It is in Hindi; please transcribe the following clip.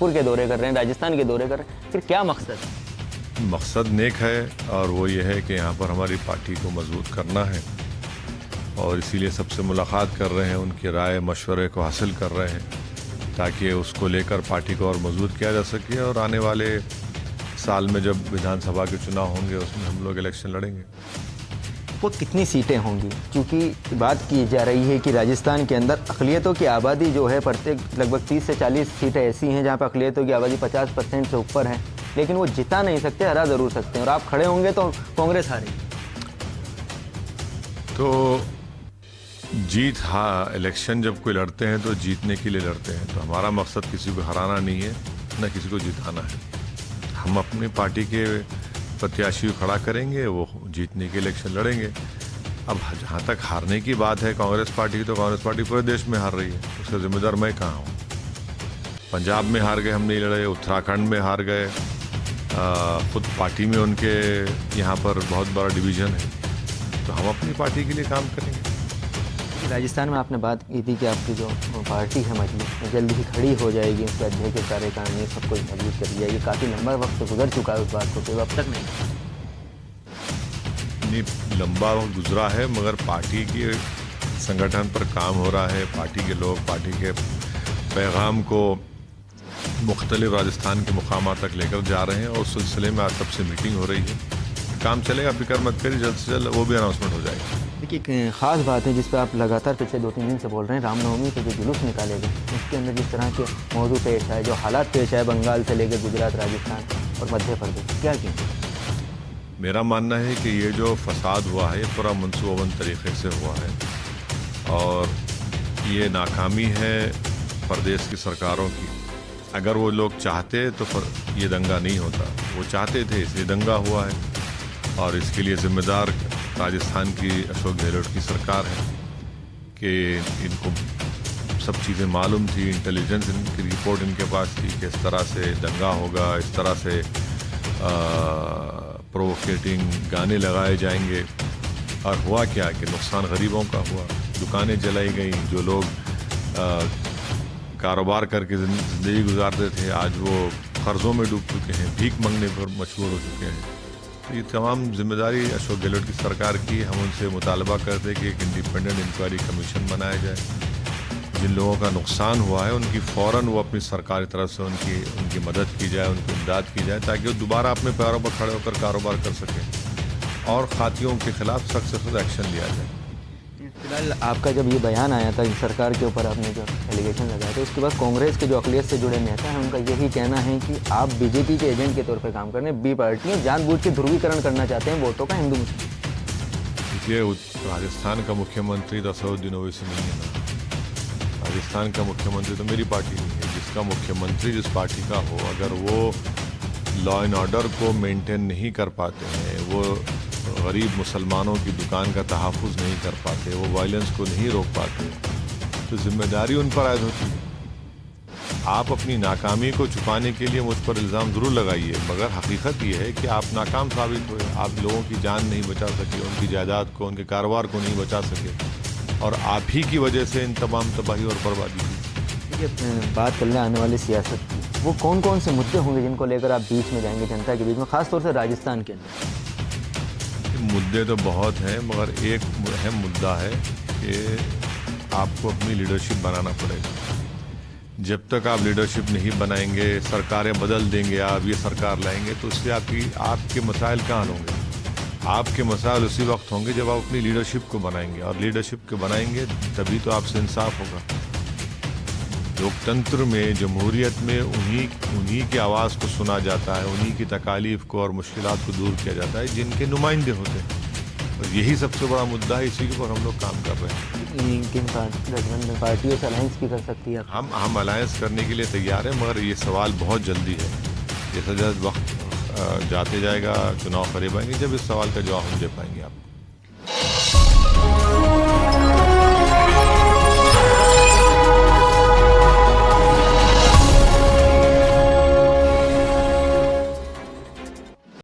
जयपुर के दौरे कर रहे हैं, राजस्थान के दौरे कर रहे हैं, फिर क्या मकसद है? मकसद नेक है और वो ये है कि यहाँ पर हमारी पार्टी को मजबूत करना है और इसीलिए सबसे मुलाकात कर रहे हैं, उनकी राय मशवरे को हासिल कर रहे हैं ताकि उसको लेकर पार्टी को और मजबूत किया जा सके और आने वाले साल में जब विधानसभा के चुनाव होंगे उसमें हम लोग इलेक्शन लड़ेंगे। वो कितनी सीटें होंगी? क्योंकि बात की जा रही है कि राजस्थान के अंदर अक़लियतों की आबादी जो है प्रत्येक लगभग 30 से 40 सीटें ऐसी हैं जहाँ पर अक़लियतों की आबादी 50% से ऊपर है, लेकिन वो जिता नहीं सकते, हरा ज़रूर सकते हैं और आप खड़े होंगे तो कांग्रेस हारेगी। तो जीत, हाँ, इलेक्शन जब कोई लड़ते हैं तो जीतने के लिए लड़ते हैं, तो हमारा मकसद किसी को हराना नहीं है न किसी को जिताना है। हम अपनी पार्टी के प्रत्याशी को खड़ा करेंगे, वो जीतने के इलेक्शन लड़ेंगे। अब जहाँ तक हारने की बात है कांग्रेस पार्टी की, तो कांग्रेस पार्टी पूरे देश में हार रही है, उसका जिम्मेदार मैं कहाँ हूँ। पंजाब में हार गए, हम नहीं लड़े, उत्तराखंड में हार गए, खुद पार्टी में उनके यहाँ पर बहुत बड़ा डिवीज़न है, तो हम अपनी पार्टी के लिए काम करेंगे। राजस्थान में आपने बात की थी कि आपकी जो पार्टी है मजबूत जल्दी ही खड़ी हो जाएगी, उसके अध्यक्ष के कार्यकारिणी सब कुछ मजबूत कर दिया। ये काफ़ी लंबा वक्त गुजर चुका है उस बात को, फिर अब तक नहीं लंबा वक्त गुजरा है, मगर पार्टी के संगठन पर काम हो रहा है। पार्टी के लोग पार्टी के पैगाम को मुख्तलिफ राजस्थान के मुकामात तक लेकर जा रहे हैं और उस सिलसिले में आज सबसे मीटिंग हो रही है। काम चलेगा, फिक्र मत करिए, जल्द से जल्द वो भी अनाउंसमेंट हो जाएगा। देखिए, एक ख़ास बात है जिस पर आप लगातार पिछले 2-3 दिन से बोल रहे हैं, रामनवमी पे जो जुलूस निकाले गए उसके अंदर जिस तरह के मौजू पेश आए, जो हालात पेश आए बंगाल से लेकर गुजरात, राजस्थान और मध्य प्रदेश, क्या क्यों? मेरा मानना है कि ये जो फसाद हुआ है ये पूरा मनसूबाबंद तरीके से हुआ है और ये नाकामी है प्रदेश की सरकारों की। अगर वो लोग चाहते तो ये दंगा नहीं होता, वो चाहते थे इसलिए दंगा हुआ है और इसके लिए जिम्मेदार राजस्थान की अशोक गहलोत की सरकार है कि इनको सब चीज़ें मालूम थी, इंटेलिजेंस इनकी रिपोर्ट इनके पास थी कि इस तरह से दंगा होगा, इस तरह से प्रोवोकेटिंग गाने लगाए जाएंगे। और हुआ क्या कि नुकसान गरीबों का हुआ, दुकानें जलाई गई, जो लोग कारोबार करके ज़िंदगी गुजारते थे आज वो कर्ज़ों में डूब चुके हैं, भीख मांगने पर मजबूर हो चुके हैं। तो ये तमाम जिम्मेदारी अशोक गहलोत की सरकार की। हम उनसे मुतालबा करते कि एक इंडिपेंडेंट इंक्वायरी कमीशन बनाया जाए। जिन लोगों का नुकसान हुआ है उनकी फ़ौरन वो अपनी सरकार की तरफ से उनकी मदद की जाए, उनकी इमदाद की जाए ताकि वो दोबारा अपने पैरों पर खड़े होकर कारोबार कर सकें और खातियों के खिलाफ सख्त से सख्त एक्शन लिया जाए। फिलहाल आपका जब ये बयान आया था सरकार के ऊपर आपने जो एलिगेशन लगाया था, उसके बाद कांग्रेस के जो अक़लियत से जुड़े नेता हैं उनका यही कहना है कि आप बीजेपी के एजेंट के तौर पर काम कर रहे हैं, बी पार्टी है, जानबूझ के ध्रुवीकरण करना चाहते हैं वोटों का हिंदू मुस्लिम। देखिए, राजस्थान का मुख्यमंत्री तो असदुद्दीन ओवैसी नहीं है ना, राजस्थान का मुख्यमंत्री तो मेरी पार्टी नहीं है। जिसका मुख्यमंत्री जिस पार्टी का हो, अगर वो लॉ एंड ऑर्डर को मेंटेन नहीं कर पाते हैं, वो गरीब मुसलमानों की दुकान का तहफ़्फ़ुज़ नहीं कर पाते, वो वायलेंस को नहीं रोक पाते, तो जिम्मेदारी उन पर आयद होती है। आप अपनी नाकामी को छुपाने के लिए मुझ पर इल्ज़ाम ज़रूर लगाइए, मगर हकीकत ये है कि आप नाकाम साबित हुए। आप लोगों की जान नहीं बचा सके, उनकी जायदाद को, उनके कारोबार को नहीं बचा सके और आप ही की वजह से इन तमाम तबाही और बर्बादी हुई। देखिए, बात करने आने वाली सियासत की, वो कौन कौन से मुद्दे होंगे जिनको लेकर आप बीच में जाएंगे जनता के बीच में, ख़ासतौर से राजस्थान के अंदर? मुद्दे तो बहुत हैं, मगर एक अहम मुद्दा है कि आपको अपनी लीडरशिप बनाना पड़ेगा। जब तक आप लीडरशिप नहीं बनाएंगे, सरकारें बदल देंगे, आप ये सरकार लाएंगे, तो उससे आपके मसाइल कहाँ होंगे? आपके मसाइल उसी वक्त होंगे जब आप अपनी लीडरशिप को बनाएंगे और लीडरशिप को बनाएंगे तभी तो आपसे इंसाफ होगा। लोकतंत्र में, जमहूरियत में उन्हीं की आवाज़ को सुना जाता है, उन्हीं की तकालीफ को और मुश्किलात को दूर किया जाता है जिनके नुमाइंदे होते हैं, और यही सबसे बड़ा मुद्दा है। इसी के ऊपर हम लोग काम कर रहे हैं। किन पार्टियों से अलायंस भी कर सकती है? हम अलायंस करने के लिए तैयार हैं, मगर ये सवाल बहुत जल्दी है। जैसा जैसा वक्त जाते जाएगा, चुनाव करीब आएंगे, जब इस सवाल का जवाब हम दे पाएंगे आपको।